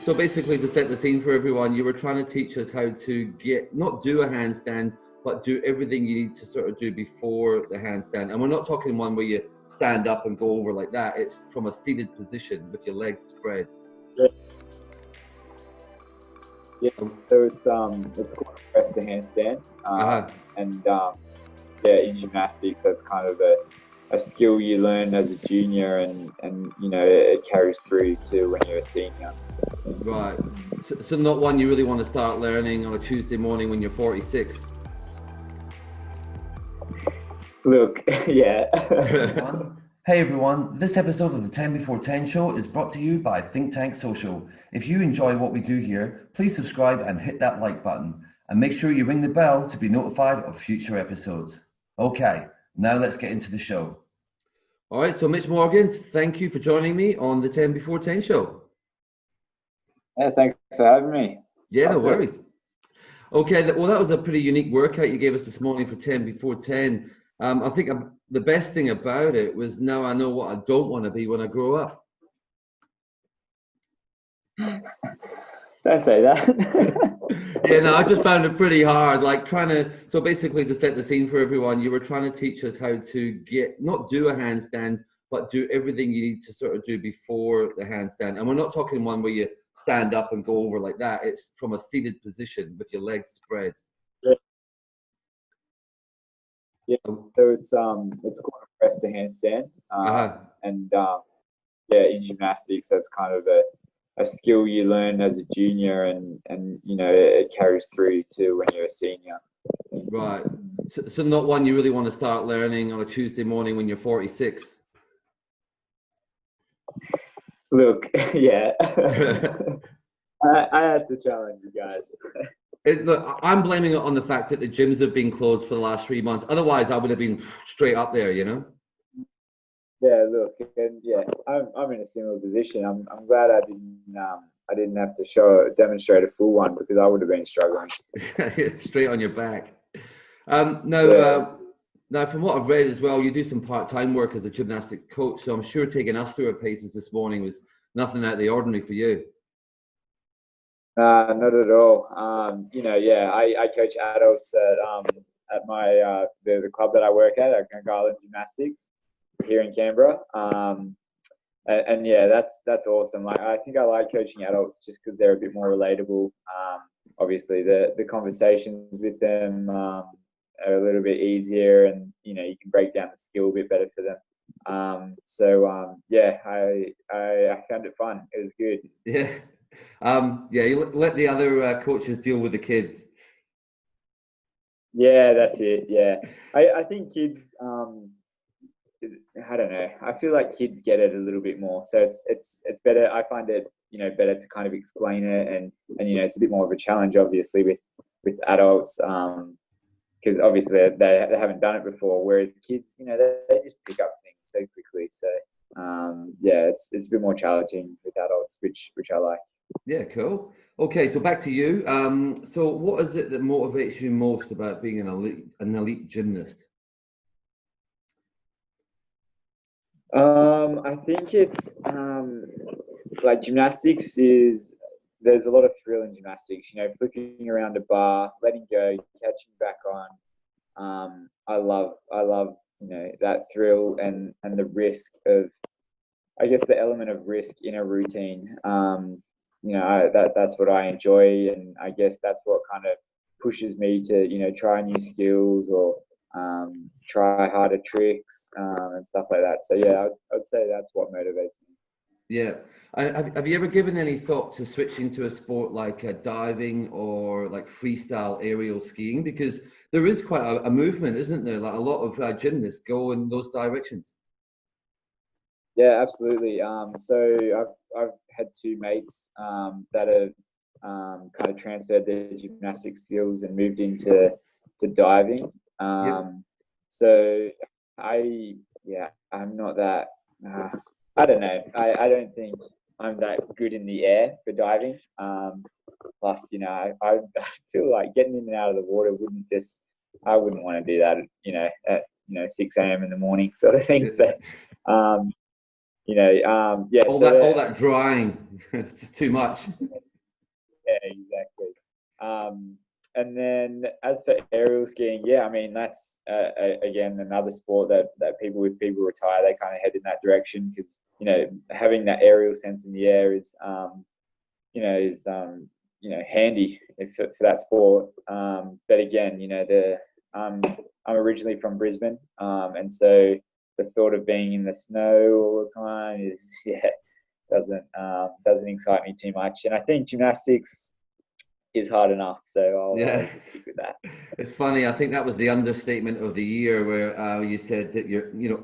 So basically, to set the scene for everyone, you were trying to teach us how to not do a handstand, but do everything you need to sort of do before the handstand. And we're not talking one where you stand up and go over like that. It's from a seated position with your legs spread. Yeah. Yeah. So it's called a press to handstand. And in gymnastics, that's kind of a skill you learn as a junior, and it carries through to when you're a senior. Right. So not one you really want to start learning on a Tuesday morning when you're 46. Look, yeah. Hey everyone, this episode of the 10 Before 10 show is brought to you by Think Tank Social. If you enjoy what we do here, please subscribe and hit that like button. And make sure you ring the bell to be notified of future episodes. Okay, now let's get into the show. All right, so Mitch Morgans, thank you for joining me on the 10 Before 10 show. Yeah, thanks for having me. Yeah, no worries. Okay, well, that was a pretty unique workout you gave us this morning for 10 Before 10. I think the best thing about it was now I know what I don't want to be when I grow up. Don't say that. Yeah, no, I just found it pretty hard. So basically, to set the scene for everyone, you were trying to teach us how to not do a handstand, but do everything you need to sort of do before the handstand. And we're not talking one where you stand up and go over like that. It's from a seated position with your legs spread. Yeah. So it's called a press to handstand. And in gymnastics, that's kind of a skill you learn as a junior, and it carries through to when you're a senior. Right. So not one you really want to start learning on a Tuesday morning when you're 46. Look, yeah. I had to challenge you guys. Look, I'm blaming it on the fact that the gyms have been closed for the last 3 months. Otherwise, I would have been straight up there, you know? Yeah, look, and yeah, I'm in a similar position. I'm glad I didn't have to demonstrate a full one, because I would have been struggling. Straight on your back. Now, from what I've read as well, you do some part-time work as a gymnastics coach, so I'm sure taking us through our paces this morning was nothing out of the ordinary for you. Not at all. I coach adults at my the club that I work at Garland Gymnastics here in Canberra. And yeah, that's awesome. I think I like coaching adults just because they're a bit more relatable. Obviously, the conversations with them are a little bit easier, and you can break down the skill a bit better for them. I found it fun. It was good. Yeah. You let the other coaches deal with the kids. Yeah, that's it. Yeah, I think kids. I don't know. I feel like kids get it a little bit more, so it's better. I find it better to kind of explain it, and it's a bit more of a challenge, obviously, with adults, because obviously they haven't done it before. Whereas kids, they just pick up things so quickly. So it's a bit more challenging with adults, which I like. Yeah, cool. Okay, so back to you. So what is it that motivates you most about being an elite gymnast? I think it's gymnastics there's a lot of thrill in gymnastics, flipping around a bar, letting go, catching back on. I love that thrill and the risk of, I guess, the element of risk in a routine. That's what I enjoy, and I guess that's what kind of pushes me to try new skills or try harder tricks and stuff like that. So yeah, I'd say that's what motivates me. Yeah. Have you ever given any thought to switching to a sport like diving or like freestyle aerial skiing? Because there is quite a movement, isn't there? Like a lot of gymnasts go in those directions. Yeah, absolutely. So I've had two mates that have kind of transferred their gymnastic skills and moved into diving. So I'm not that. I don't know. I don't think I'm that good in the air for diving. Plus, I feel like getting in and out of the water I wouldn't want to do that. At 6 a.m. in the morning, sort of thing. So, all that drying, it's just too much. And then as for aerial skiing, yeah, I mean, that's again another sport that people retire, they kind of head in that direction because, you know, having that aerial sense in the air is, you know, handy for that sport. But again, you know, I'm originally from Brisbane, and so the thought of being in the snow all the time is, doesn't excite me too much. And I think gymnastics is hard enough, so I'll just stick with that. It's funny. I think that was the understatement of the year, where you said that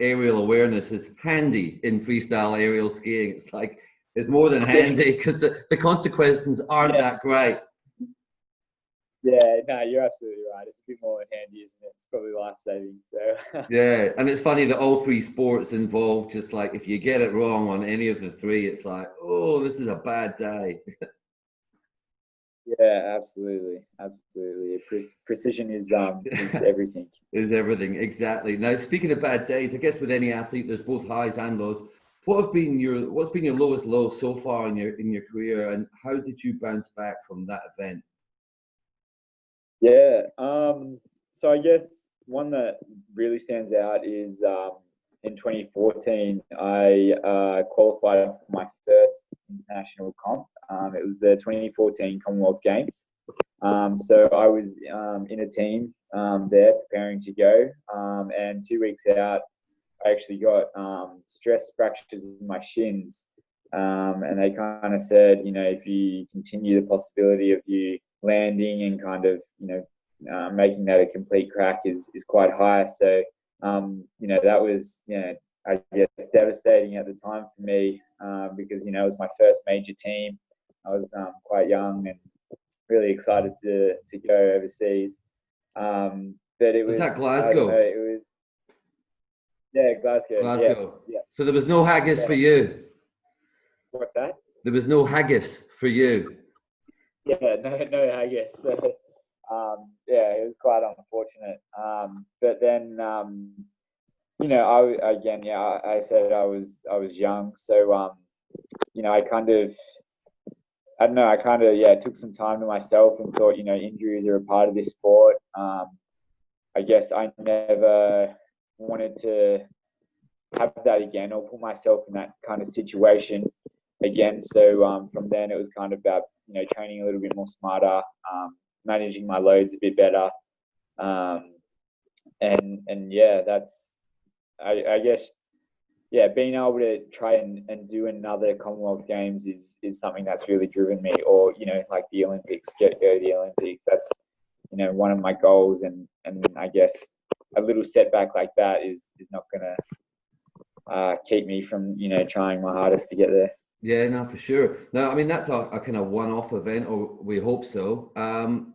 aerial awareness is handy in freestyle aerial skiing. It's like it's more than handy because the consequences aren't that great. Yeah, no, you're absolutely right. It's a bit more than handy, isn't it? It's probably life-saving. So yeah, and it's funny that all three sports involve just like if you get it wrong on any of the three, it's like, oh, this is a bad day. Yeah, absolutely. Precision is everything. Is everything, exactly. Now, speaking of bad days, I guess with any athlete, there's both highs and lows. What's been your lowest low so far in your career, and how did you bounce back from that event? Yeah. So I guess one that really stands out is in 2014, I qualified for my first international comp. It was the 2014 Commonwealth Games. So I was in a team there preparing to go, and 2 weeks out, I actually got stress fractures in my shins, and they kind of said, you know, if you continue, the possibility of you landing and kind of, you know, making that a complete crack is quite high. So, you know, that was, you know, I guess devastating at the time for me, because, you know, it was my first major team. I was quite young and really excited to go overseas. But it Was was, that I don't know, Glasgow? it was, yeah, Glasgow. Glasgow. Yeah. So there was no haggis for you. What's that? There was no haggis for you. Yeah, no, I guess. So, yeah, it was quite unfortunate. But then, you know, I said I was young, so you know, I don't know, took some time to myself and thought, you know, injuries are a part of this sport. I guess I never wanted to have that again or put myself in that kind of situation again. So from then it was kind of about, you know, training a little bit more smarter, managing my loads a bit better, and yeah, that's I guess, yeah, being able to try and do another Commonwealth Games is something that's really driven me. Or, you know, like the Olympics, go to the Olympics. That's, you know, one of my goals, and I guess a little setback like that is not gonna keep me from, you know, trying my hardest to get there. Yeah, no, for sure. No, I mean, that's a kind of one-off event, or we hope so.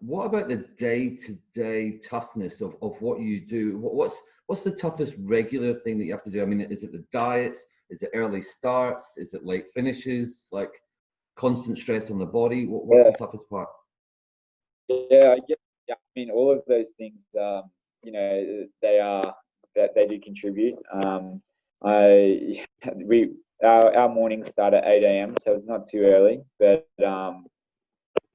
What about the day-to-day toughness of what you do? What's the toughest regular thing that you have to do? I mean, is it the diets? Is it early starts? Is it late finishes? Like constant stress on the body? What's the toughest part? Yeah, I guess, yeah, I mean, all of those things, you know, they do contribute. I we our mornings start at 8 a.m., so it's not too early. But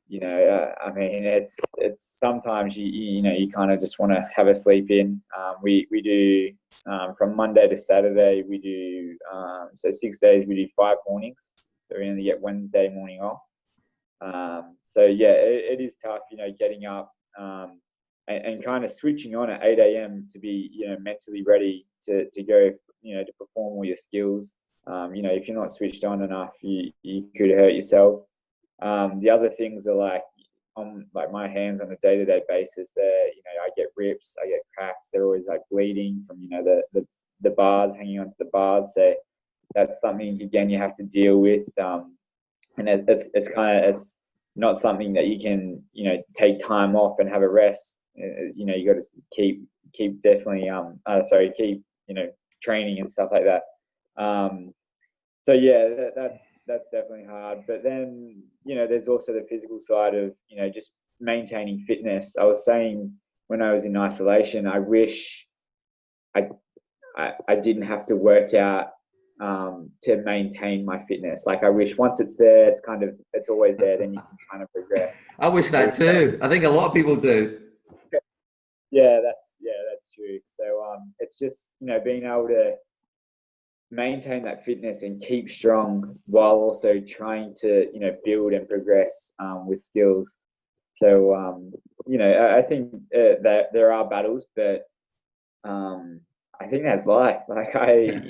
you know, I mean, it's sometimes you know, you kind of just want to have a sleep in. We do from Monday to Saturday. We do so 6 days. We do 5 mornings. So we only get Wednesday morning off. So yeah, it is tough, you know, getting up and kind of switching on at 8 a.m. to be, you know, mentally ready to go, you know, to perform all your skills. You know, if you're not switched on enough, you could hurt yourself. The other things are like, on like my hands on a day-to-day basis, there, you know, I get rips, I get cracks. They're always like bleeding from, you know, the bars, hanging onto the bars. So that's something, again, you have to deal with. And it's not something that you can, you know, take time off and have a rest. You know, you got to keep definitely keep, you know, training and stuff like that. So yeah, that's definitely hard. But then, you know, there's also the physical side of, you know, just maintaining fitness. I was saying when I was in isolation, I wish I didn't have to work out to maintain my fitness. Like I wish once it's there, it's always there. Then you can kind of progress. I wish that too. I think a lot of people do. Yeah, that's true. So it's just being able to maintain that fitness and keep strong while also trying to build and progress with skills. So I think that there are battles, but I think that's life. Like I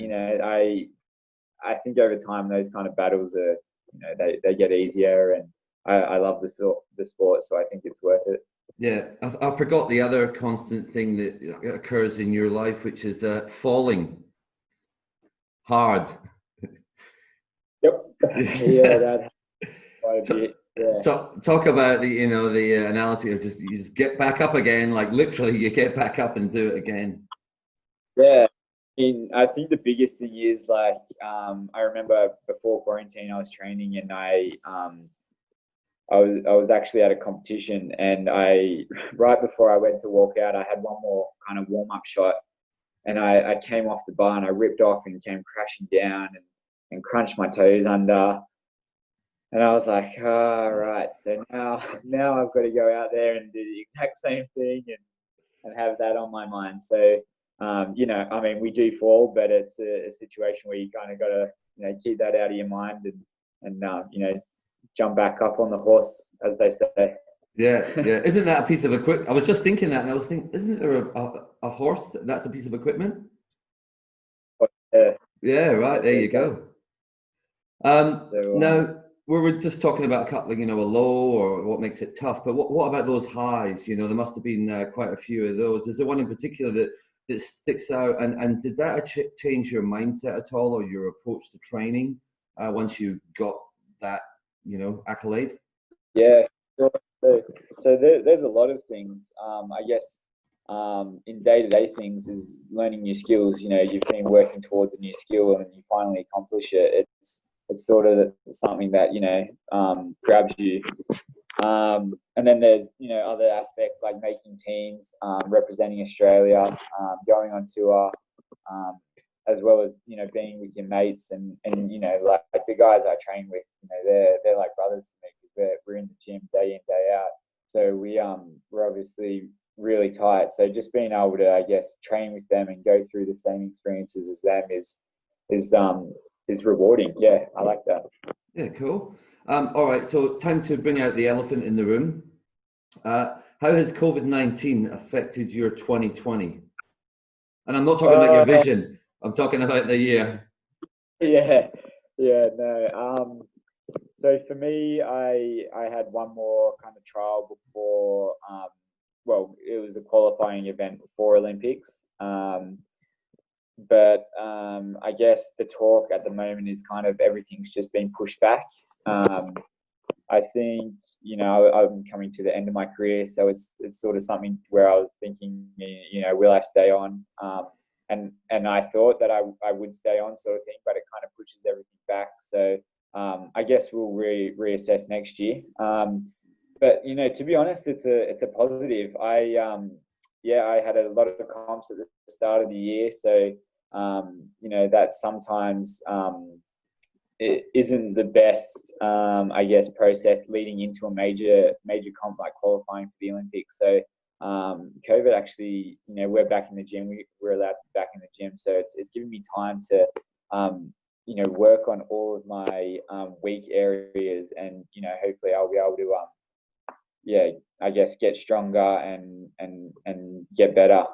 think over time those kind of battles are they get easier, and I love the sport, so I think it's worth it. Yeah, I forgot the other constant thing that occurs in your life, which is falling hard. Yep. Yeah, that quite a bit. Yeah. Talk about the analogy of you just get back up again, like literally you get back up and do it again. Yeah. I think the biggest thing is like I remember before quarantine I was training, and I was actually at a competition, and right before I went to walk out, I had one more kind of warm up shot, and I came off the bar and I ripped off and came crashing down and crunched my toes under. And I was like, oh, right. So now I've got to go out there and do the exact same thing and have that on my mind. So, I mean, we do fall, but it's a situation where you kind of got to, keep that out of your mind and jump back up on the horse, as they say. Yeah. Isn't that a piece of equipment? I was just thinking that, and I was thinking, isn't there a horse that's a piece of equipment? Yeah, right. There you go. Now, we were just talking about a couple of, a low or what makes it tough, but what about those highs? There must have been quite a few of those. Is there one in particular that sticks out? And did that change your mindset at all, or your approach to training once you got that, accolade? Yeah, sure. So there's a lot of things. I guess in day-to-day things is learning new skills. You've been working towards a new skill and you finally accomplish it. It's sort of something that grabs you. And then there's other aspects like making teams, representing Australia, going on tour, as well as being with your mates and like the guys I train with, they're like brothers to me because we're in the gym day in day out. So we're obviously really tight. So just being able to, I guess, train with them and go through the same experiences as them is rewarding. Yeah, I like that. Yeah, cool. All right, so it's time to bring out the elephant in the room. How has COVID-19 affected your 2020? And I'm not talking about your vision. I'm talking about the year. Yeah, no. So for me, I had one more kind of trial before. It was a qualifying event before Olympics. But I guess the talk at the moment is kind of everything's just been pushed back. I think I'm coming to the end of my career, so it's sort of something where I was thinking, will I stay on? And I thought that I would stay on, sort of thing, but it kind of pushes everything back. So I guess we'll reassess next year. But to be honest, it's a positive. I had a lot of comps at the start of the year, so that sometimes it isn't the best, I guess, process leading into a major comp like qualifying for the Olympics. So COVID actually, we're back in the gym. We're allowed to be back in the gym, so it's given me time to work on all of my weak areas, and hopefully I'll be able to I guess get stronger and get better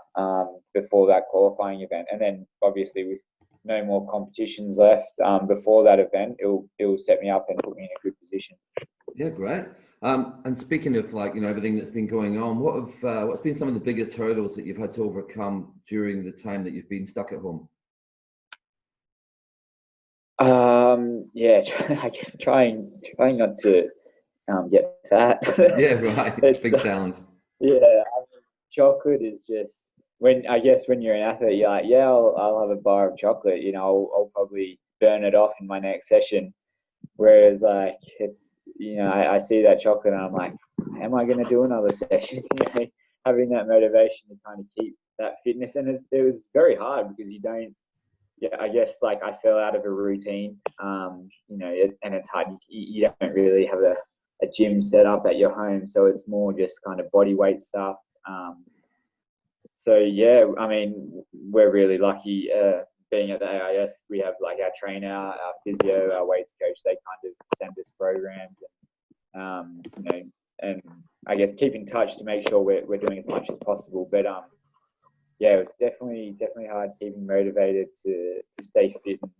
before that qualifying event. And then obviously with no more competitions left before that event, it'll set me up and put me in a good position. Yeah, great. And speaking of everything that's been going on, what's been some of the biggest hurdles that you've had to overcome during the time that you've been stuck at home? I guess trying not to get fat. Yeah, right. Big challenge. Yeah, chocolate is just when you're an athlete, you're like, yeah, I'll have a bar of chocolate. I'll probably burn it off in my next session. Whereas like it's I see that chocolate and I'm like, am I going to do another session? Having that motivation to kind of keep that fitness, and it was very hard because you yeah, I guess like I fell out of a routine, and it's hard. You don't really have a gym set up at your home, so it's more just kind of body weight stuff. So yeah, I mean, we're really lucky being at the AIS. We have like our trainer, our physio, our weights coach. They kind of send us programs, and I guess keep in touch to make sure we're doing as much as possible. But yeah, it's definitely hard keeping motivated to stay fit and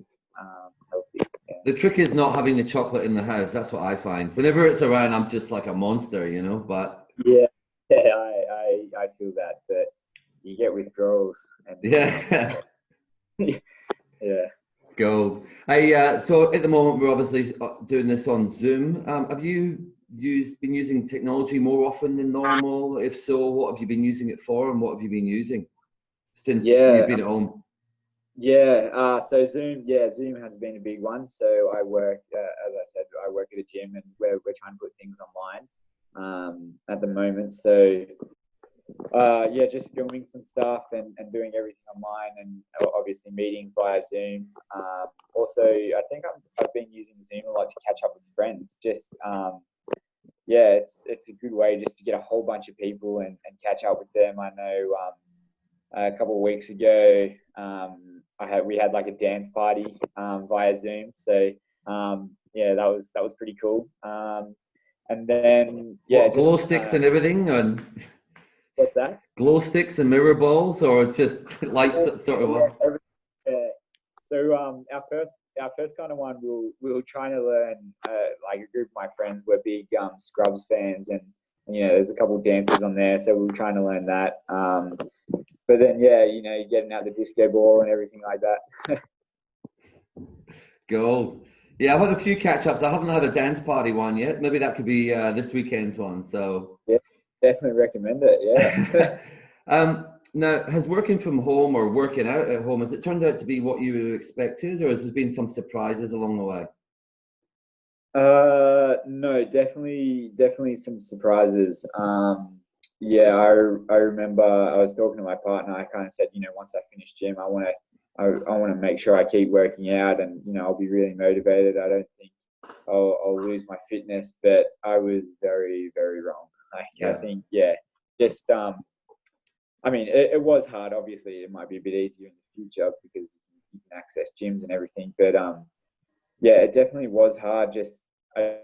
healthy. Yeah. The trick is not having the chocolate in the house. That's what I find. Whenever it's around, I'm just like a monster, But yeah, I feel that, but you get withdrawals. And, yeah, yeah. gold. Hey, so at the moment we're obviously doing this on Zoom. Have you been using technology more often than normal? If so, what have you been using it for, and what have you been using since you've been at home? Yeah, so Zoom has been a big one. So I work, as I said, I work at a gym, and we're trying to put things online at the moment. So just filming some stuff and doing everything online, and obviously meetings via Zoom. Also, I think I've been using Zoom a lot to catch up with friends. Just it's a good way just to get a whole bunch of people and catch up with them. I know a couple of weeks ago, we had like a dance party via Zoom. So that was pretty cool. And then glow sticks and everything, and what's that? Glow sticks and mirror balls, or just lights sort of one? Yeah. So our first kind of one, we were trying to learn. Like a group of my friends were big Scrubs fans, and there's a couple of dances on there, so we were trying to learn that. But then getting out the disco ball and everything like that. Gold. Yeah, I've had a few catch-ups. I haven't had a dance party one yet. Maybe that could be this weekend's one. So yeah, definitely recommend it. Yeah. Now, has working from home or working out at home, has it turned out to be what you expected, or has there been some surprises along the way? No, definitely some surprises. I remember I was talking to my partner. I kind of said, once I finish gym, I want to make sure I keep working out, and I'll be really motivated. I don't think I'll lose my fitness, but I was very, very wrong. I think, just I mean, it was hard. Obviously, it might be a bit easier in the future because you can access gyms and everything. But it definitely was hard. Just I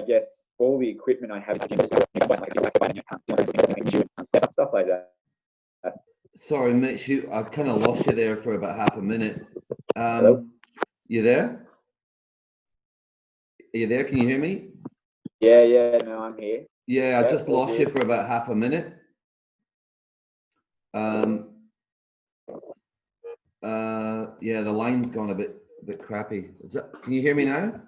guess all the equipment I have, stuff like that. Sorry, Mitch, I kind of lost you there for about half a minute. Hello? You there? Are you there? Can you hear me? Yeah, no, I'm here. Yeah, I just lost you for about half a minute. The line's gone a bit crappy. Can you hear me now?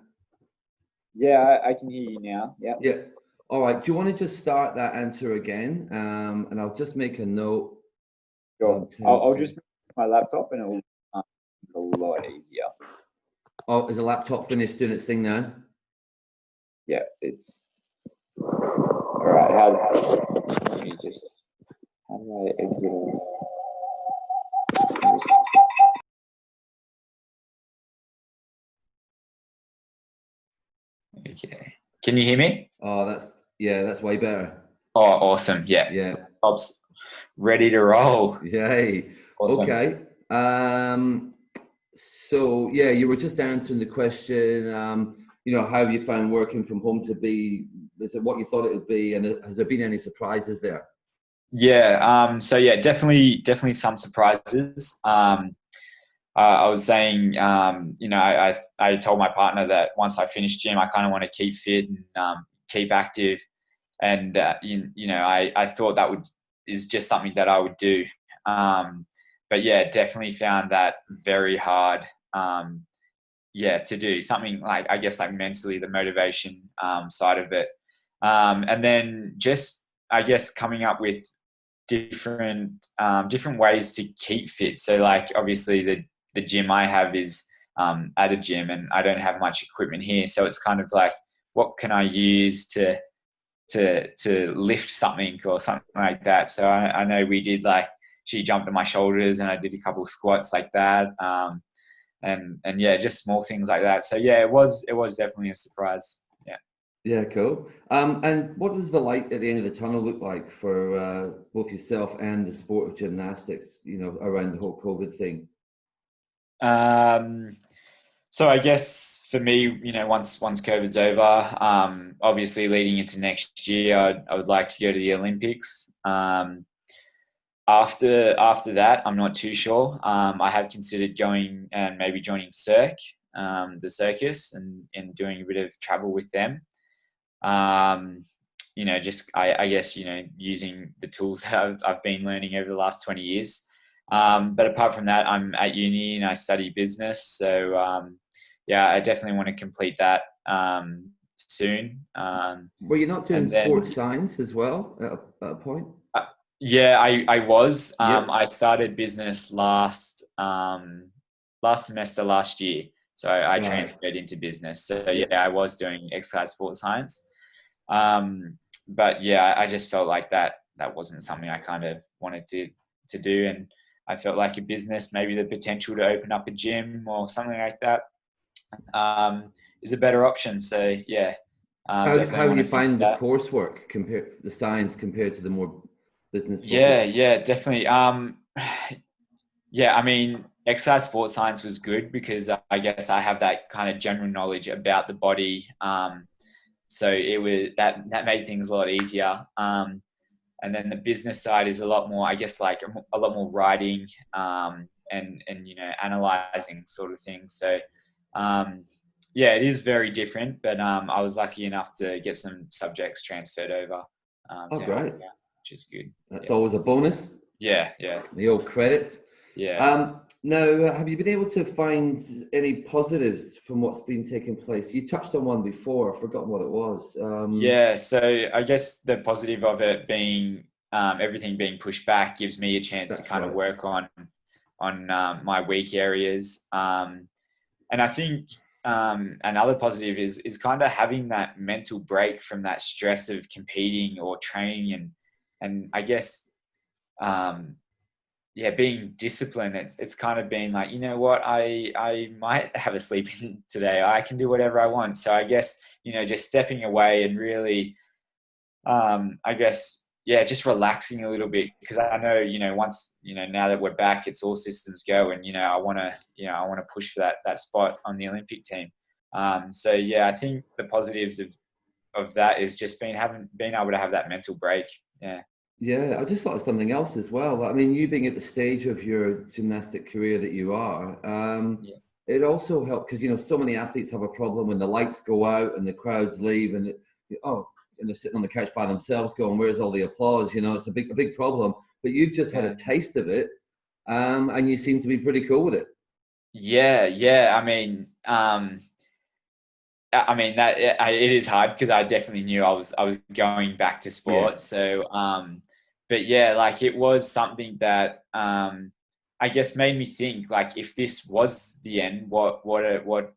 Yeah, I can hear you now. Yeah. Yeah. All right. Do you want to just start that answer again? And I'll just make a note. Sure. I'll just my laptop, and it'll be a lot easier. Oh, is the laptop finished doing its thing now? Yeah, it's all right. Let me just, how do I exit? Okay. Can you hear me? Oh, that's way better. Oh, awesome. Yeah. Yeah. Pops ready to roll. Yay. Awesome. Okay. So you were just answering the question, how have you found working from home to be? Is it what you thought it would be? And has there been any surprises there? Yeah. Definitely some surprises. I was saying, I told my partner that once I finish gym, I kind of want to keep fit and keep active. And, I thought that is just something that I would do. But definitely found that very hard, to do something like, I guess, like mentally, the motivation side of it. And then just, I guess, coming up with different ways to keep fit. So like, obviously the gym I have is at a gym, and I don't have much equipment here. So it's kind of like, what can I use to lift something or something like that. So I know we did, like, she jumped on my shoulders and I did a couple of squats like that. And yeah, just small things like that. So yeah, it was definitely a surprise. Yeah. Yeah, cool. And what does the light at the end of the tunnel look like for both yourself and the sport of gymnastics, you know, around the whole COVID thing? So I guess for me, you know, once COVID's over, obviously leading into next year, I would like to go to the Olympics. After that, I'm not too sure. I have considered going and maybe joining the circus, and doing a bit of travel with them. You know, just I guess, you know, using the tools that I've been learning over the last 20 years. But apart from that, I'm at uni and I study business. So yeah, I definitely want to complete that soon. Were you not doing and then, sports science as well at a point? yeah, I was. Yep. I started business last semester last year. So I Right. transferred into business. So Yeah. yeah, I was doing exercise sports science. But yeah, I just felt like that wasn't something I kind of wanted to do. And I felt like a business, maybe the potential to open up a gym or something like that, is a better option. So yeah, How definitely do want you to think find the that. coursework the science compared to the more business focused? Yeah, definitely. Yeah, I mean, exercise sports science was good because I guess I have that kind of general knowledge about the body. So it was that made things a lot easier. And then the business side is a lot more, I guess, like a lot more writing, and you know, analyzing sort of thing. So yeah, it is very different, but I was lucky enough to get some subjects transferred over Oh, to help great. me out, which is good. That's Yeah. always a bonus. Yeah. The old credits. Yeah. Now, have you been able to find any positives from what's been taking place? You touched on one before. I've forgotten what it was. Yeah, so I guess the positive of it being everything being pushed back gives me a chance to That's kind of right. work on my weak areas. And I think another positive is kind of having that mental break from that stress of competing or training, and I guess yeah, being disciplined. It's kind of been like, you know what, I might have a sleep in today. I can do whatever I want. So I guess, you know, just stepping away and really, I guess, yeah, just relaxing a little bit, because I know, you know, once, you know, now that we're back, it's all systems go, and, you know, I want to push for that spot on the Olympic team. So yeah, I think the positives of that is just being able to have that mental break. Yeah. Yeah, I just thought of something else as well. I mean, you being at the stage of your gymnastic career that you are, Yeah. it also helped because, you know, so many athletes have a problem when the lights go out and the crowds leave, and and they're sitting on the couch by themselves going, "Where's all the applause?" You know, it's a big problem. But you've just had a taste of it, and you seem to be pretty cool with it. Yeah. I mean that it is hard because I definitely knew I was going back to sport. Yeah. So, but yeah, like it was something that I guess made me think, like, if this was the end, what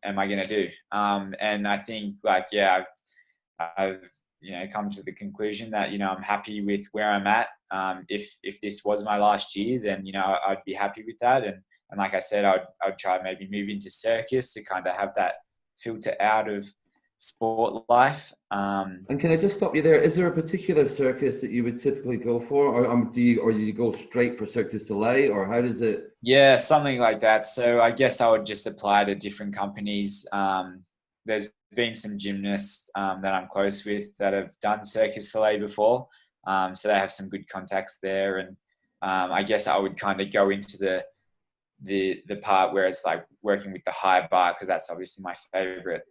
am I gonna do? And I think, like, yeah, I've you know, come to the conclusion that, you know, I'm happy with where I'm at. If this was my last year, then, you know, I'd be happy with that. And like I said, I'd try maybe move into circus to kind of have that filter out of sport life. And can I just stop you there? Is there a particular circus that you would typically go for, or do you go straight for Cirque du Soleil, or how does it? Yeah, something like that. So I guess I would just apply to different companies. There's been some gymnasts that I'm close with that have done Cirque du Soleil before. So they have some good contacts there. And I guess I would kind of go into the part where it's like working with the high bar, because that's obviously my favorite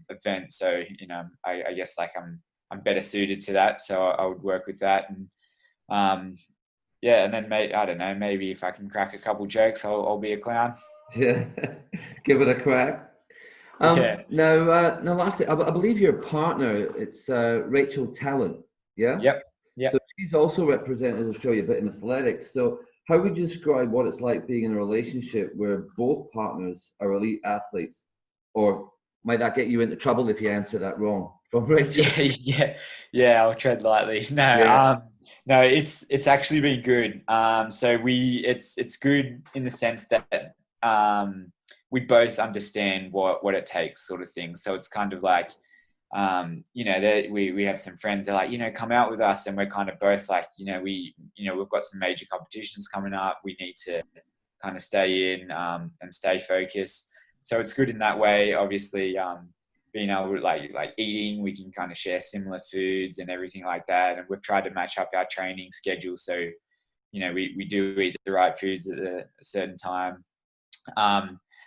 event. So, you know, I guess like I'm better suited to that. So I would work with that. And yeah, and then I don't know, maybe if I can crack a couple jokes, I'll be a clown. Yeah, give it a crack. Yeah. Now, lastly, I believe your partner, it's Rachel Talent, yeah? Yep. So she's also represented Australia a bit in athletics. So how would you describe what it's like being in a relationship where both partners are elite athletes? Or might that get you into trouble if you answer that wrong? From Rachel. Yeah. I'll tread lightly. Yeah. No, it's actually been good. So it's good in the sense that we both understand what it takes, sort of thing. So it's kind of like, we have some friends that are like, come out with us, and we're kind of both like, we've got some major competitions coming up. We need to kind of stay in and stay focused. So it's good in that way. Obviously, being able to like eating, we can kind of share similar foods and everything like that. And we've tried to match up our training schedule so, we do eat the right foods at a certain time.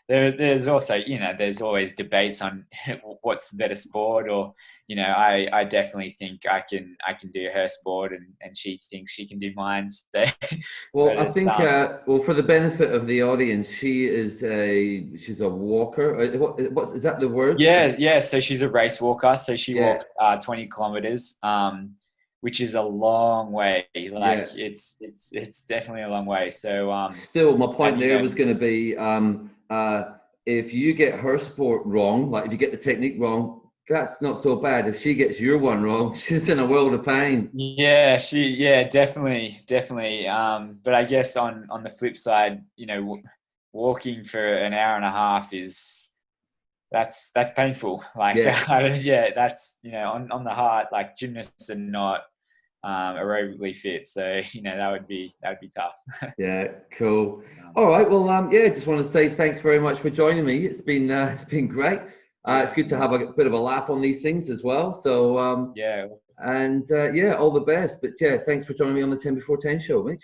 There's also, there's always debates on what's the better sport, or, I definitely think I can do her sport, and she thinks she can do mine. So, Well, I think, well, for the benefit of the audience, she's a walker. Is that the word? Yeah. So she's a race walker. So she Yeah. walked 20 kilometers, which is a long way. Like it's definitely a long way. So still, my point there was going to be, if you get her sport wrong, like if you get the technique wrong, that's not so bad. If she gets your one wrong, she's in a world of pain. Yeah, definitely. But I guess on the flip side, walking for an hour and a half that's painful. Like, that's, on the heart, like gymnasts are not aerobically fit. So, that would be tough. Yeah, cool. All right. Well, just want to say thanks very much for joining me. It's been great. It's good to have a bit of a laugh on these things as well. So, all the best. But yeah, thanks for joining me on the 10 Before 10 show, Mitch.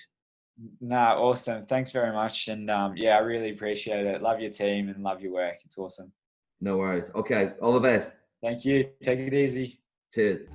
No, awesome. Thanks very much. And I really appreciate it. Love your team and love your work. It's awesome. No worries. Okay. All the best. Thank you. Take it easy. Cheers.